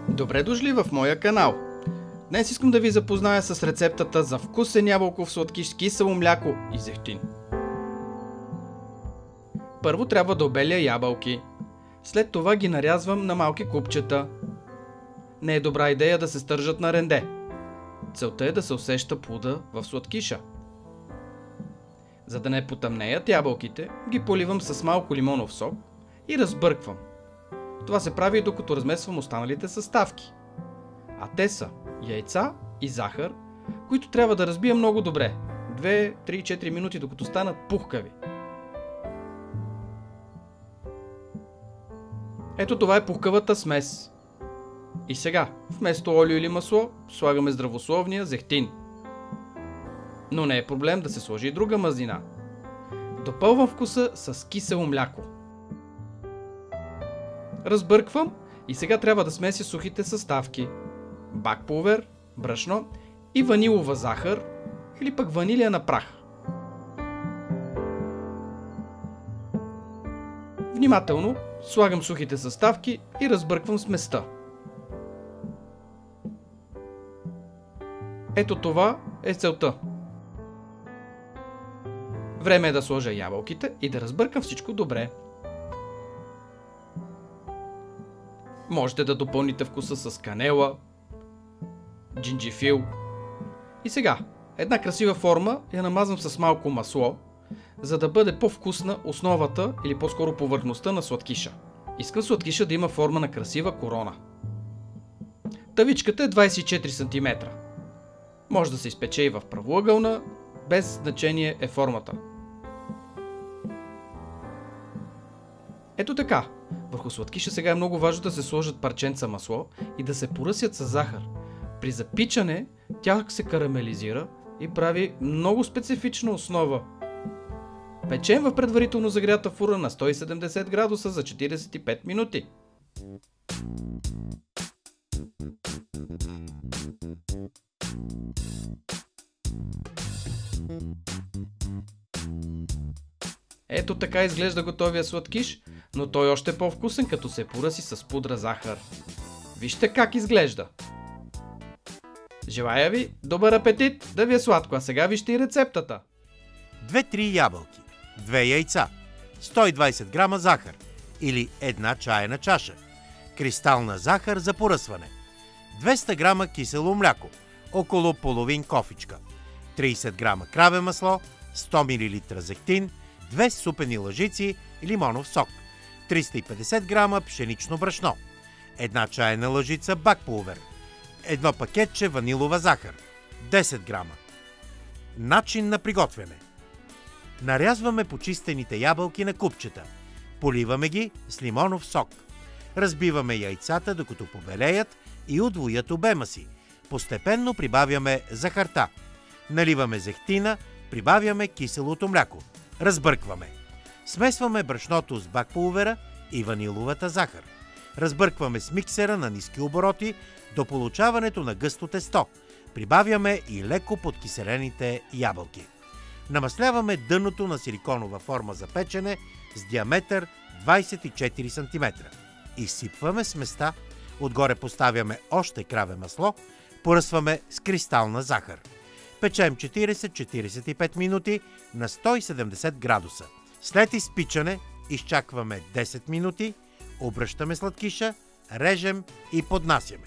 Добре дошли в моя канал! Днес искам да ви запозная с рецептата за вкусен ябълков сладкиш с кисело мляко и зехтин. Първо трябва да обеля ябълки. След това ги нарязвам на малки купчета. Не е добра идея да се стържат на ренде. Целта е да се усеща плода в сладкиша. За да не потъмнеят ябълките, ги поливам с малко лимонов сок и разбърквам. Това се прави докато размесвам останалите съставки. А те са яйца и захар, които трябва да разбия много добре. 2-3-4 минути, докато станат пухкави. Ето това е пухкавата смес. И сега, вместо олио или масло, слагаме здравословния зехтин. Но не е проблем да се сложи и друга мазнина. Допълвам вкуса с кисело мляко. Разбърквам и сега трябва да смеся сухите съставки. Бакпулвер, брашно и ванилова захар или пък ванилия на прах. Внимателно слагам сухите съставки и разбърквам сместа. Ето това е целта. Време е да сложа ябълките и да разбъркам всичко добре. Можете да допълните вкуса с канела, джинджифил. И сега, една красива форма я намазвам с малко масло, за да бъде по-вкусна основата или по-скоро повърхността на сладкиша. Искам сладкиша да има форма на красива корона. Тавичката е 24 см. Може да се изпече и в правоъгълна, без значение е формата. Ето така. Върху сладкиша сега е много важно да се сложат парченца масло и да се поръсят с захар. При запичане тя се карамелизира и прави много специфична основа. Печем в предварително загрята фура на 170 градуса за 45 минути. Ето така изглежда готовия сладкиш, но той още е по-вкусен, като се поръси с пудра захар. Вижте как изглежда! Желая ви добър апетит, да ви е сладко, а сега вижте и рецептата. 2-3 ябълки, 2 яйца, 120 грама захар или 1 чайна чаша, кристална захар за поръсване, 200 грама кисело мляко, около половин кофичка, 30 грама краве масло, 100 мл зехтин, 2 супени лъжици лимонов сок, 350 грама пшенично брашно, 1 чайна лъжица бакпулвер, 1 пакетче ванилова захар, 10 грама. Начин на приготвяне. Нарязваме почистените ябълки на купчета. Поливаме ги с лимонов сок. Разбиваме яйцата, докато побелеят и удвоят обема си. Постепенно прибавяме захарта. Наливаме зехтина, прибавяме киселото мляко. Разбъркваме. Смесваме брашното с бакпулвера и ваниловата захар. Разбъркваме с миксера на ниски обороти до получаването на гъсто тесто. Прибавяме и леко подкиселените ябълки. Намасляваме дъното на силиконова форма за печене с диаметър 24 см. Изсипваме сместа, отгоре поставяме още краве масло, поръсваме с кристална захар. Печем 40-45 минути на 170 градуса. След изпичане изчакваме 10 минути, обръщаме сладкиша, режем и поднасяме.